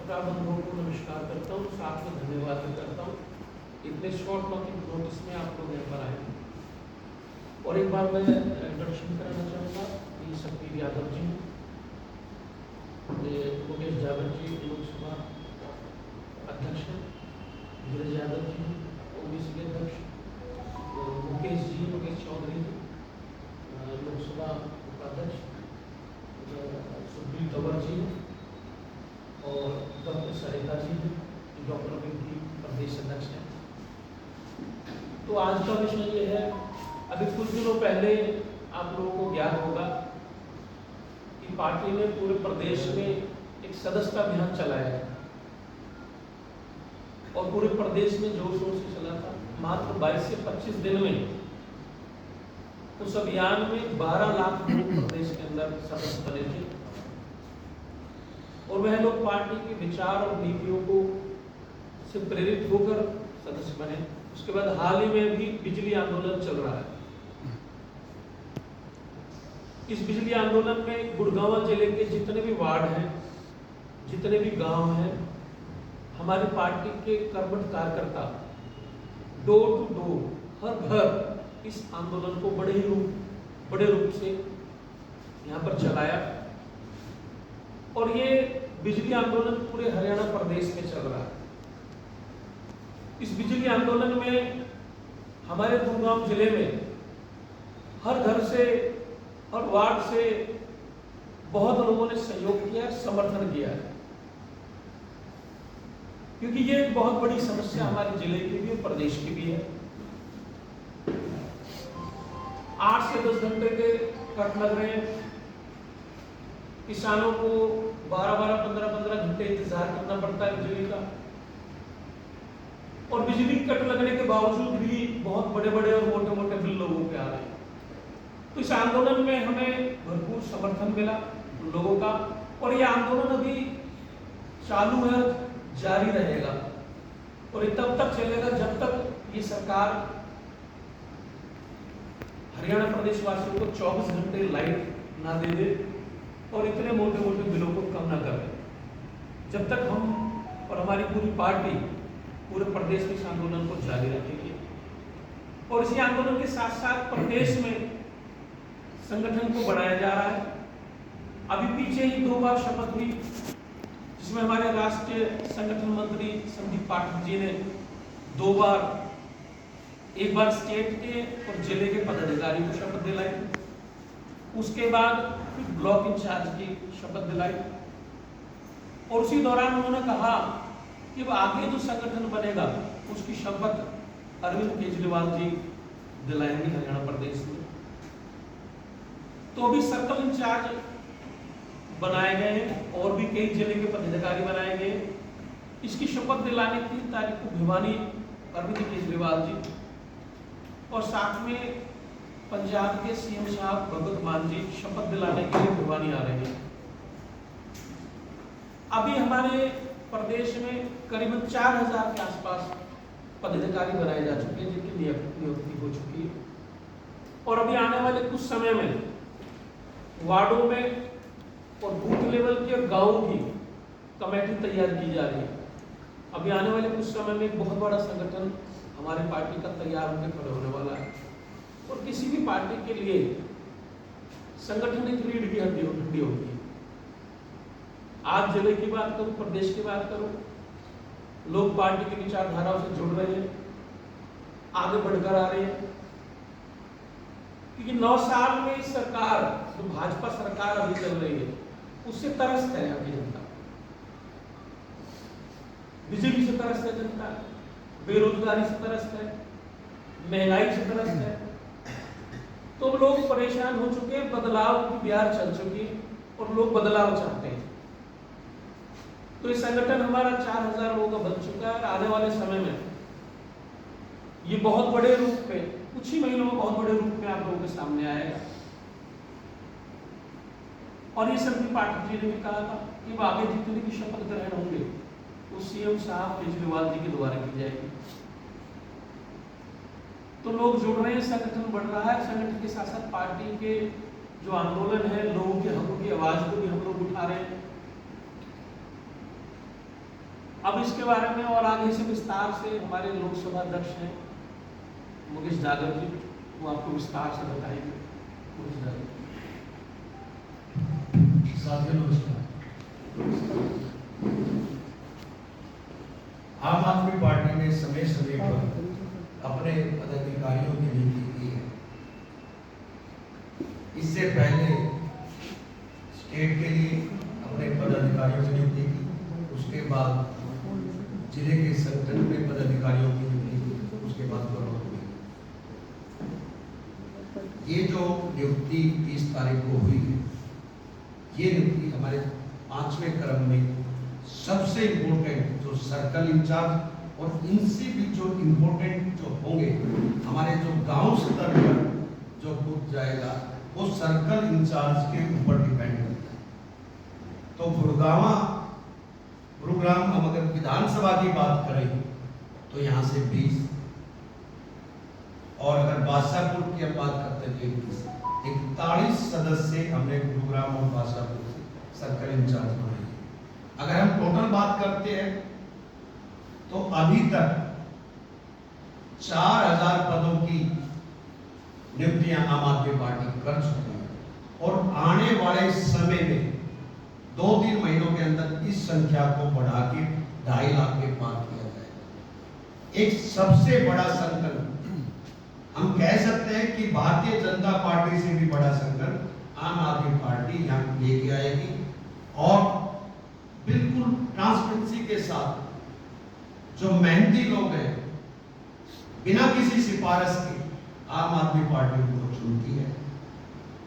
पत्रकार बंधुओं को नमस्कार करता हूँ, साथ में धन्यवाद भी करता हूँ। इतने शॉर्ट नोटिस में आप लोग यहाँ पर आए हैं। और एक बार मैं इंट्रोडक्शन कराना चाहूँगा कि शक्ति यादव जी, मुकेश जावल जी लोकसभा अध्यक्ष हैं, धीरज यादव जी ओबीसी के अध्यक्ष, मुकेश चौधरी लोकसभा उपाध्यक्ष, सुप्रीम तंवर जी और डॉक्टर सरिता जी डॉक्टर की प्रदेश अध्यक्ष हैं। तो आज का विषय ये है, अभी कुछ दिनों पहले आप लोगों को ज्ञात होगा कि पार्टी ने पूरे प्रदेश में एक सदस्यता अभियान चलाया है और पूरे प्रदेश में जोर शोर से चला था। मात्र 22 से 25 दिन में उस अभियान में 12 लाख लोग प्रदेश के अंदर सदस्य बने थे और वह लोग पार्टी के विचार और नीतियों को से प्रेरित होकर सदस्य बने। उसके बाद हाल ही में भी बिजली आंदोलन चल रहा है। इस बिजली आंदोलन में गुड़गांव जिले के जितने भी वार्ड हैं, जितने भी गांव हैं, हमारी पार्टी के कर्मठ कार्यकर्ता डोर टू डोर हर घर इस आंदोलन को बड़े रूप से यहाँ पर चलाया और ये बिजली आंदोलन पूरे हरियाणा प्रदेश में चल रहा है। इस बिजली आंदोलन में हमारे गुड़गांव जिले में हर घर से, हर वार्ड से बहुत लोगों ने सहयोग किया, समर्थन किया है, क्योंकि ये एक बहुत बड़ी समस्या हमारे जिले की भी और प्रदेश की भी है। 8 से 10 घंटे के कट लग रहे हैं, किसानों को 12-12, 15-15 घंटे इंतजार करना पड़ता है बिजली का, और बिजली कट लगने के बावजूद भी बहुत बड़े और मोटे बिल लोगों पे आ रहे हैं। तो इस आंदोलन में हमें भरपूर समर्थन मिला लोगों का और ये आंदोलन अभी चालू है, जारी रहेगा और ये तब तक चलेगा जब तक ये सरकार हरियाणा प्रदेश वासियों को 24 घंटे लाइट ना दे दे और इतने मोटे बिलों को कम ना कर दे। जब तक हम और हमारी पूरी पार्टी पूरे प्रदेश में इस आंदोलन को जारी रखेगी और इसी आंदोलन के साथ साथ प्रदेश में संगठन को बढ़ाया जा रहा है। अभी पीछे ही 2 बार शपथ हुई, जिसमें हमारे राष्ट्रीय संगठन मंत्री संदीप पाठक जी ने 2 बार, एक बार स्टेट के और जिले के पदाधिकारी को शपथ दिलाई, उसके बाद फिर ब्लॉक इंचार्ज की शपथ दिलाई और उसी दौरान उन्होंने कहा कि अब आगे जो संगठन बनेगा उसकी शपथ अरविंद केजरीवाल जी दिलाएंगे हरियाणा प्रदेश में। तो अभी सर्कल इंचार्ज बनाए गए हैं और भी कई जिले के पदाधिकारी बनाए गए। इसकी शपथ दिलाने की तारीख को भिवानी अरविंद केजरीवाल जी और साथ में पंजाब के सीएम साहब भगवंत मान जी शपथ दिलाने के लिए भिवानी आ रहे हैं। अभी हमारे प्रदेश में करीबन 4000 के आसपास पदाधिकारी बनाए जा चुके हैं, जिनकी नियुक्ति हो चुकी है और अभी आने वाले कुछ समय में वार्डों में और बूथ लेवल की और गांव की कमेटी तैयार की जा रही है। अभी आने वाले कुछ समय में एक बहुत बड़ा संगठन हमारी पार्टी का तैयार होकर खड़े होने वाला है और किसी भी पार्टी के लिए संगठन एक रीढ़ की हड्डी होती है। आज जिले की बात करूं, प्रदेश की बात करूं, लोग पार्टी की विचारधाराओं से जुड़ रहे हैं, आगे बढ़कर आ रहे हैं, क्योंकि 9 साल में इस सरकार, जो भाजपा सरकार अभी चल रही है, उससे तरसता है अभी जनता, बिजली से तरसता है जनता, बेरोजगारी से तरसता है, महंगाई से तरसता है। तो लोग परेशान हो चुके हैं, बदलाव की बिहार चल चुकी है और लोग बदलाव चाहते हैं। तो ये संगठन हमारा 4000 लोगों का बन चुका है। आने वाले समय में ये बहुत बड़े रूप में, कुछ ही महीनों में बहुत बड़े रूप में आप लोगों के सामने आएगा और ये संदीप पाठक जी ने भी कहा था कि आगे जितने भी शपथ ग्रहण होंगे वो सीएम साहब केजरीवाल जी के द्वारा की जाएगी। तो लोग जुड़ रहे हैं, संगठन बढ़ रहा है। संगठन के साथ साथ पार्टी के जो आंदोलन है, लोगों के हकों की आवाज को भी हम लोग उठा रहे हैं। अब इसके बारे में और आगे से विस्तार से हमारे लोकसभा अध्यक्ष हैं मुकेश जाधव जी, वो आपको विस्तार से बताएंगे। मुकेश जाधव। साथियों नमस्कार। आम आदमी पार्टी ने समय समय पर अपने पदाधिकारियों की नियुक्ति की है। इससे पहले स्टेट के लिए अपने पदाधिकारियों की नियुक्ति की, उसके बाद जिले के संगठन में पदाधिकारियों की नियुक्ति की, उसके बाद गवर्नर हुई। ये जो नियुक्ति 30 तारीख को हुई है, ये नियुक्ति हमारे 5वें क्रम में सबसे इम्पोर्टेंट जो सर्कल इंचार्ज और इनसे भी जो इम्पोर्टेंट जो होंगे, हमारे जो गांव स्तर पर जो बूथ जाएगा वो सर्कल इंचार्ज के ऊपर डिपेंड करता है। तो गुरुग्राम हम अगर विधानसभा की बात करें तो यहाँ से 20, और अगर बादशाहपुर की हम बात करते हैं तो 41 सदस्य हमने गुरुग्राम और बादशाहपुर से सर्कल इंचार्ज बनाए। अगर हम टोटल बात करते हैं तो अभी तक 4000 पदों की नियुक्तियां आम आदमी पार्टी कर चुकी है और आने वाले समय में 2-3 महीनों के अंदर इस संख्या को बढ़ा के 2.5 लाख के पार किया जाएगा। एक सबसे बड़ा संकल्प हम कह सकते हैं कि भारतीय जनता पार्टी से भी बड़ा संकल्प आम आदमी पार्टी यहाँ लेके आएगी और बिल्कुल ट्रांसपेरेंसी के साथ जो मेहनती लोग हैं बिना किसी सिफारिश के आम आदमी पार्टी उनको चुनती है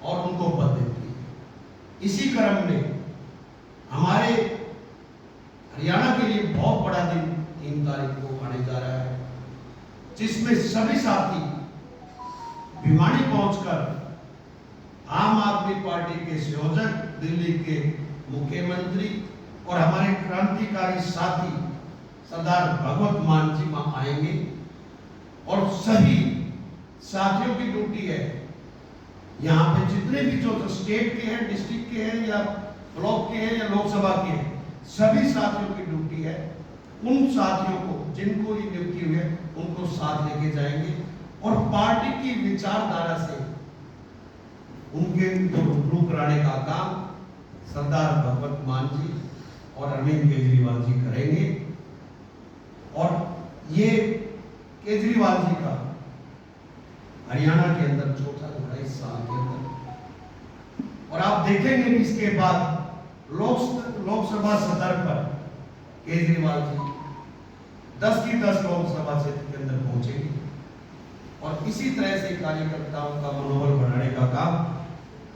और उनको पद देती है। इसी क्रम में हमारे हरियाणा के लिए बहुत बड़ा दिन 3 तारीख को आने जा रहा है, जिसमें सभी साथी भिवानी पहुंचकर आम आदमी पार्टी के संयोजक, दिल्ली के मुख्यमंत्री और हमारे क्रांतिकारी साथी सरदार भगवत मान जी वहां आएंगे और सभी साथियों की ड्यूटी है, यहाँ पे जितने भी जो स्टेट के हैं, डिस्ट्रिक्ट के हैं या ब्लॉक के हैं या लोकसभा के हैं, सभी साथियों की ड्यूटी है उन साथियों को जिनको ये नियुक्ति हुई है उनको साथ लेके जाएंगे और पार्टी की विचारधारा से उनके जो रूबरू कराने का काम सरदार भगवत मान जी और अरविंद केजरीवाल जी करेंगे। और ये केजरीवाल जी का हरियाणा के अंदर चौथा दौरा इस साल के अंदर, और आप देखेंगे कि इसके बाद लोकसभा सदर पर केजरीवाल जी 10 की 10 लोकसभा क्षेत्र के अंदर पहुंचेंगे और इसी तरह से कार्यकर्ताओं का मनोबल बढ़ाने का काम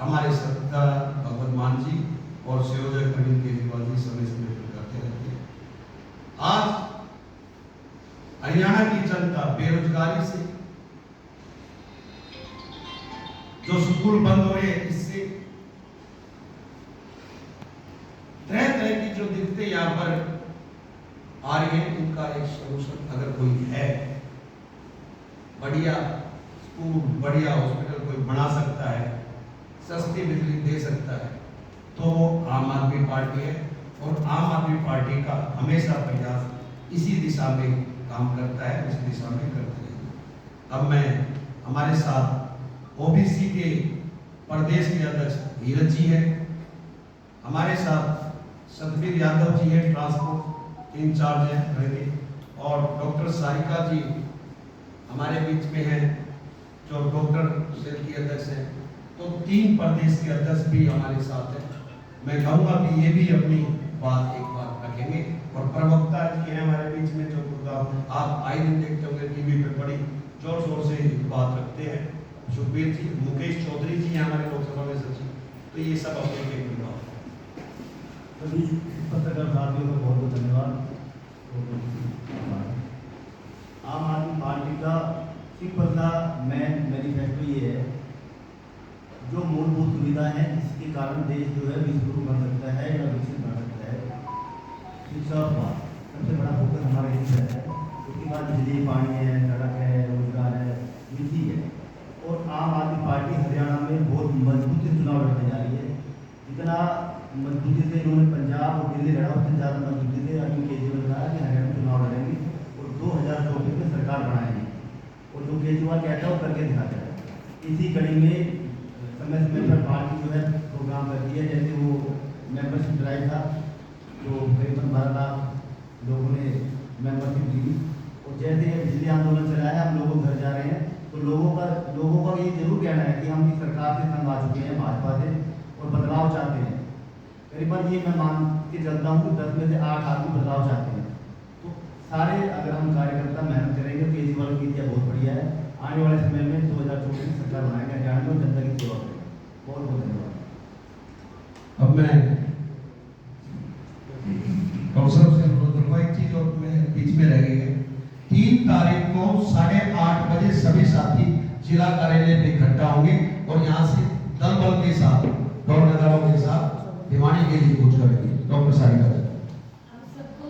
हमारे सरदार भगवत मान जी और संयोजक अरविंद केजरीवाल जी समय समय पर करते रहते हैं। आज हरियाणा की जनता बेरोजगारी से, जो स्कूल बंद हो रहे हैं इससे, तरह तरह की जो दिक्कतें यहाँ पर आ रही हैं, उनका एक सलूशन अगर कोई है, बढ़िया स्कूल, बढ़िया हॉस्पिटल कोई बना सकता है, सस्ती बिजली दे सकता है, तो वो आम आदमी पार्टी है और आम आदमी पार्टी का हमेशा प्रयास इसी दिशा में काम करता है, इस दिशा में करते रहेंगे। अब मैं हमारे साथ ओबीसी के प्रदेश के अध्यक्ष धीरज जी है, हमारे साथ सतबीर यादव जी है, ट्रांसपोर्ट इंचार्ज है, और डॉक्टर सारिका जी हमारे बीच में हैं जो डॉक्टर सेल की अध्यक्ष हैं। तो 3 प्रदेश के अध्यक्ष भी हमारे साथ हैं। मैं कहूँगा कि ये भी अपनी बात एक बार रखेंगे और प्रवक्ता जी हैं हमारे बीच में जो आप आए दिन देखते होंगे टीवी पे बड़ी जोर शोर से बात रखते हैं, सुखबीर जी, मुकेश चौधरी जी हैं हमारे लोकसभा में सचिव। तो ये सब अपने के बात। सभी पत्रकार साथियों का बहुत बहुत धन्यवाद। आम आदमी पार्टी का सिंपल सा मैनिफेस्टो ये है, जो मूलभूत सुविधा है जिसके कारण देश जो है विश्वगुरु बन सकता है या विकसित बन सकता है। शिक्षा और स्वास्थ्य सबसे बड़ा फोकस हमारा यही रहता है। उसके बाद बिजली, पानी है, सड़क है, रोजगार है, कृषि है। और आम आदमी पार्टी हरियाणा में बहुत मजबूती से चुनाव लड़ने जा रही है। जितना मजबूती से इन्होंने पंजाब और दिल्ली लड़ा, उससे ज़्यादा मजबूती से अरविंद केजरीवाल लड़ा केजरीवाल कहता है वो करके दिखाता है। इसी कड़ी में समय समय पर पार्टी जो है प्रोग्राम करती है, जैसे वो मेंबरशिप ड्राइव था जो करीबन 12 लाख लोगों ने मेंबरशिप दी, और जैसे ये बिजली आंदोलन चलाया हम लोग घर जा रहे हैं, तो लोगों का ये जरूर कहना है कि हम इस सरकार से तंग आ चुके हैं, भाजपा से, और बदलाव चाहते हैं। करीबन ये मैं मान के चलता हूँ कि 10 में से 8 आदमी बदलाव चाहते हैं। तो सारे अगर हम कार्यकर्ता मेहनत करेंगे तो केजरीवाल की नीतियाँ बहुत बढ़िया है। आने वाले समय में 2024 में सरकार बनाएंगे हरियाणा में और जनता की सेवा करेंगे। बहुत बहुत धन्यवाद। अब मैं कौशल से अनुरोध करूंगा, एक चीज और मैं बीच में रह गई है। 3 तारीख को 8:30 बजे सभी साथी जिला कार्यालय में इकट्ठा होंगे और यहाँ से दल बल के साथ दौड़ नगारों के साथ भिवानी के लिए कूच करेंगे। डॉक्टर सारिका आप सबको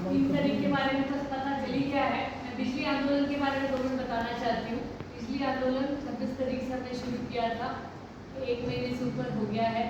3 तारीख के बारे में तो पता चली गया है। मैं बिजली आंदोलन के बारे में दो मिनट बताना चाहती हूँ। बिजली आंदोलन 26 तारीख से हमने शुरू किया था, 1 महीने से ऊपर हो गया है।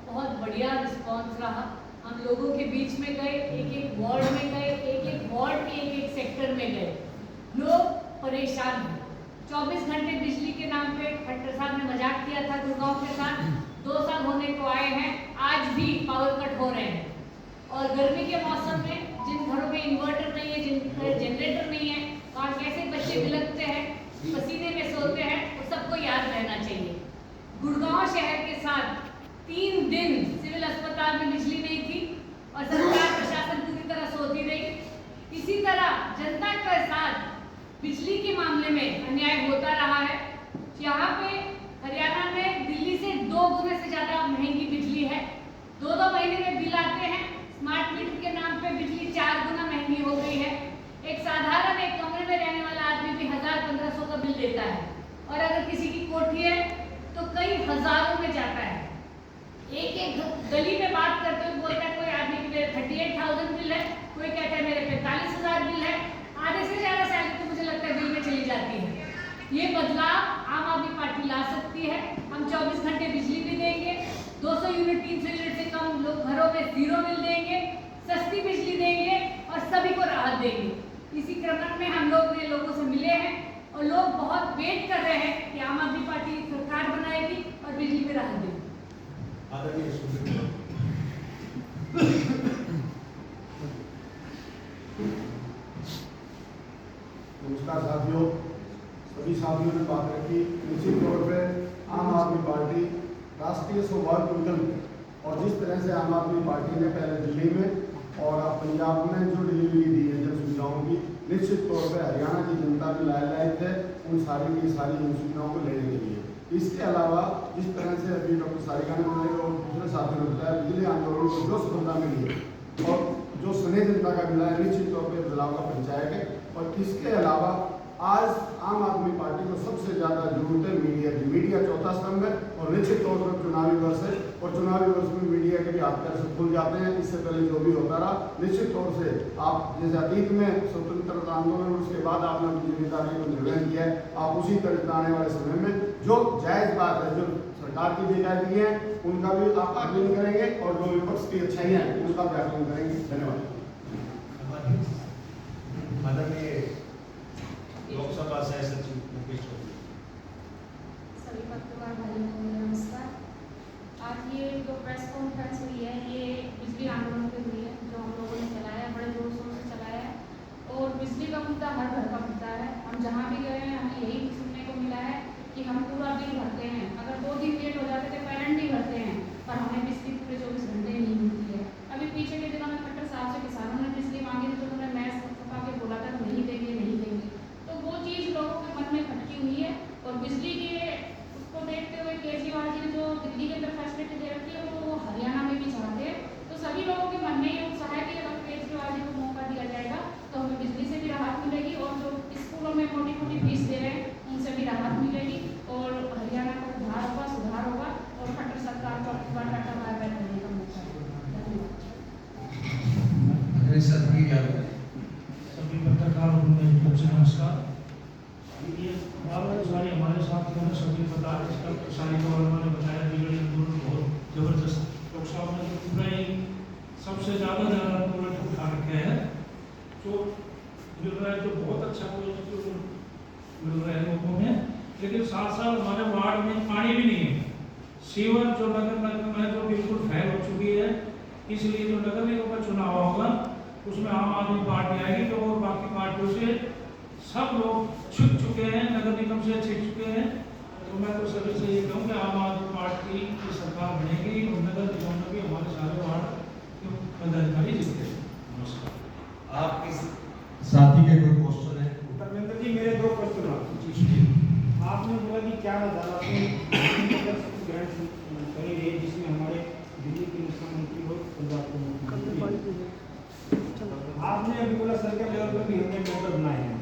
बहुत बढ़िया रिस्पॉन्स रहा। हम लोगों के बीच में गए, एक वार्ड में गए, एक वार्ड के एक सेक्टर में गए। लोग परेशान हैं। 24 घंटे बिजली के नाम पे खट्टर साहब ने मजाक किया था गुड़गांव के साथ। 2 साल होने को आए हैं, आज भी पावर कट हो रहे हैं। और गर्मी के मौसम में जिन घरों में इन्वर्टर नहीं है, जिन जनरेटर नहीं है, वहाँ कैसे बच्चे बिलखते हैं, पसीने में सोते हैं, वो सबको याद रहना चाहिए। गुड़गांव शहर के साथ 3 दिन सिविल अस्पताल में बिजली नहीं थी और सरकार प्रशासन पूरी तरह सोती रही। इसी तरह जनता के साथ बिजली के मामले में अन्याय होता रहा है। यहाँ पे हरियाणा में दिल्ली से 2 गुने से ज्यादा महंगी बिजली है। 2-2 महीने में बिल आते हैं। स्मार्ट मीटर के नाम पे बिजली 4 गुना महंगी हो गई है। एक साधारण एक कमरे में रहने वाला आदमी भी 1000-1500 का बिल देता है, और अगर किसी की कोठी है तो कई हजारों में जाता है। एक गली में बात करते हुए बोलता है कोई आदमी के 38,000 बिल है, कोई कहता है मेरे 45,000 बिल है। आधे से ज्यादा सैलरी तो मुझे लगता है बिल में चली जाती है। ये बदलाव आम आदमी पार्टी ला सकती है। हम 24 घंटे बिजली भी देंगे, 200 यूनिट 300 यूनिट से कम लोग घरों में 0 बिल देंगे, सस्ती बिजली देंगे और सभी को राहत देंगे। इसी क्रम में हम लोगों से मिले हैं और लोग बहुत वेट कर रहे हैं कि आम आदमी पार्टी सरकार बनाएगी और बिजली में राहत देगी। नमस्कार साथियों, सभी साथियों ने बात रखी। निश्चित तौर पे आम आदमी पार्टी राष्ट्रीय सौभाग्य विकल्प और जिस तरह से आम आदमी पार्टी ने पहले दिल्ली में और अब पंजाब में जो डिलीवरी दी है जन सुविधाओं की, निश्चित तौर पे हरियाणा की जनता भी लायक है उन सारी की सारी जन सुविधाओं को लेने के लिए। इसके अलावा जिस तरह से अभी डॉक्टर सारिका ने बताया और दूसरे साथियों ने बताया, बिजली आंदोलन को जो सफलता मिली है और जो स्नेह जनता का मिला है, निश्चित तौर पर बदलाव का परिचायक है। और इसके अलावा आज आम आदमी पार्टी को सबसे ज्यादा जरूरत है मीडिया की। मीडिया चौथा स्तंभ है और निश्चित तौर पर चुनावी वर्ष है और चुनावी वर्ष में मीडिया के भी हाथ पैर से खुल जाते हैं। इससे पहले जो भी होता रहा, निश्चित तौर से आप जैसे अतीत में स्वतंत्रता आंदोलन उसके बाद आपने अपनी जिम्मेदारी को निर्वहन किया है, आप उसी तरह आने वाले समय में जो जायज बात है, जो सरकार की बेकायदगी है उनका भी आप आकलन करेंगे और जो विपक्ष की अच्छाइयाँ हैं उनका भी आकलन करेंगे। धन्यवाद। आदरणीय लोकसभा सह सचिव मुकेश चौधरी। सभी पत्रकार भाइयों को नमस्कार। आज ये जो प्रेस कॉन्फ्रेंस हुई है ये बिजली आंदोलन पे हुई है, जो हम लोगों ने चलाया, बड़े जोर शोर से चलाया है। और बिजली का मुद्दा हर घर का मुद्दा है। हम जहाँ भी गए हैं हमें यही सुनने को मिला है कि हम पूरा बिल भरते हैं, अगर 2 दिन लेट हो जाते थे पेरेंट ही भरते हैं, पर हमें बिजली पूरे 24 घंटे नहीं मिलती है। अभी पीछे के दिनों में खट्टर साहब से किसानों ने बिजली मांगी तो उन्होंने मैच छपा के बोला था नहीं देंगे नहीं देंगे। तो वो चीज़ लोगों के मन में खटकी हुई है। और बिजली के उसको देखते हुए केजरीवाल जी ने जो दिल्ली के अंदर फैसिलिटी दे रखी है वो हरियाणा में भी चाहते हैं। तो सभी लोगों के मन में ये उत्साह है कि अगर केजरीवाल जी को मौका दिया जाएगा तो हमें बिजली से भी राहत मिलेगी और जो स्कूलों में मोटी मोटी फीस दे रहे हैं उनसे भी राहत मिलेगी और हरियाणा का उद्धार होगा, सुधार होगा और खट्टर सरकार को अपनी बार टाटा बाय बाय करने का मौका मिलेगा। धन्यवाद। सभी पत्रकारों को नमस्कार। ये सारी हमारे साथ सभी बता सारिका ने बताया बिजली आंदोलन बहुत जबरदस्त लोकसभा में पूरा ही सबसे ज़्यादा आंदोलन उठा रखे हैं। तो मिल रहा है तो बहुत अच्छा मिल रहे हैं लोगों में, लेकिन साथ साथ हमारे वार्ड में पानी भी नहीं है। सीवर जो नगर निगम है जो बिल्कुल फैल हो चुकी है, इसलिए जो नगर निगम का चुनाव होगा उसमें आम आदमी पार्टी आएगी। तो और बाकी पार्टियों से सब लोग छुट चुके हैं, नगर निगम से छिप चुके हैं। तो मैं तो सभी से ये कहूँ कि आम आदमी पार्टी की सरकार बनेगी और नगर निगम में भी हमारे सारे वार्ड के पदाधिकारी जीते। नमस्कार। आपके साथी के कोई क्वेश्चन है? धर्मेंद्र जी, मेरे 2 क्वेश्चन आपने बोला कि क्या ग्रांट करी है जिसमें हमारे दिल्ली के मुख्यमंत्री और पंजाब के मुख्यमंत्री, आपने अभी बोला सर्कल लेवल पर भी हमने मेटर बनाए हैं।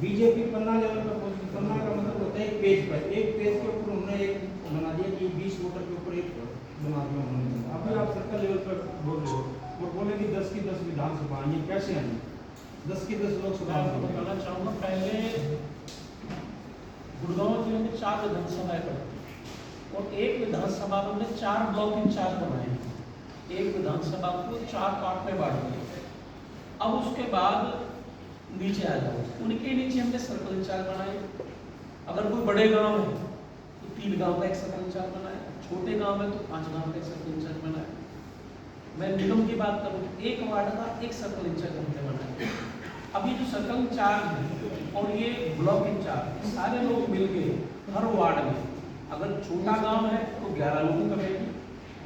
बीजेपी पन्ना लेवल पर, पन्ना का मतलब होता है एक पेज के ऊपर उन्होंने एक बना दिया कि 20 वोटर के ऊपर एक बना दिया उन्होंने। अभी आप सर्कल लेवल पर बोल रहे हो और बोले कि 10 की 10 विधानसभा, ये कैसे आएंगे? 10 की 10 लोकसभा। मैं बताना चाहूँगा, पहले गुड़गांव जिले में 4 विधानसभाएं पड़ती और एक विधानसभा में हमने 4 ब्लॉक इंचार्ज बनाए। एक विधानसभा को 4 पार्ट में बांट दिया। अब उसके बाद नीचे आ जाओ, उनके नीचे हमने सर्कल इंचार्ज बनाए। अगर कोई बड़े गांव है तो 3 गांव का एक सर्कल इंचार्ज बनाए, छोटे गांव है तो 5 गांव का एक सर्कल इंचार्ज बनाए। मैं निगम की बात करूँ, एक वार्ड का एक सर्कल इंचार्ज हमने बनाया। अभी जो सर्कल इंचार्ज है और ये ब्लॉक इंचार्ज, सारे लोग मिलके हर वार्ड में, अगर छोटा गांव है तो 11 लोगों का बैठे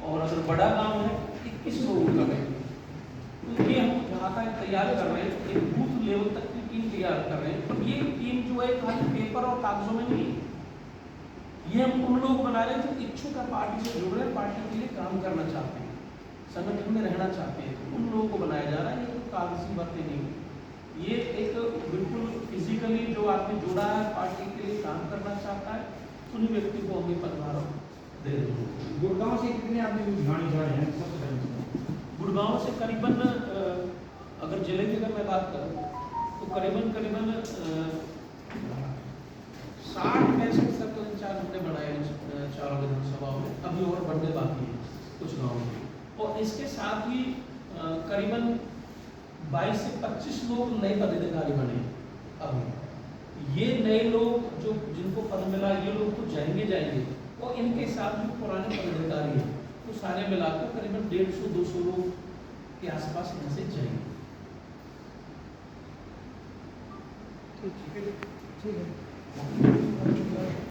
और अगर बड़ा गांव है 21 लोगों का बैठे। तो ये हम जहाँ तक तैयार कर रहे हैं, एक बूथ लेवल तक की टीम तैयार कर रहे हैं। और ये टीम जो है खाली पेपर और कागजों में नहीं है, ये हम उन लोग बना रहे हैं जो इच्छुक है, पार्टी से जुड़ रहे हैं, पार्टी के लिए काम करना चाहते हैं, संगठन में रहना चाहते हैं, तो उन लोगों को बनाया जा रहा है। ये तो कागजी बातें नहीं है, ये एक बिल्कुल फिजिकली जो आदमी जुड़ा है, पार्टी के लिए काम करना चाहता है, उन्हीं व्यक्ति को हमें पदभार दे देंगे। गुड़गांव से कितने आदमी भिवानी जा रहे हैं? गुड़गांव से करीबन, अगर जिले की अगर मैं बात करूँ तो करीबन 60-65 सर्कल इंचार्ज हमने बनाए 4 विधानसभाओं में। अभी और बढ़ने बाकी है कुछ गाँव में। और इसके साथ ही करीबन 22 से 25 लोग नए पदाधिकारी बने। अभी ये नए लोग जो जिनको पद मिला, ये लोग तो जाएंगे और इनके साथ जो पुराने पदाधिकारी हैं तो सारे मिलाकर करीबन 150-200 लोग के आसपास यहाँ से जाएंगे। ठीक है।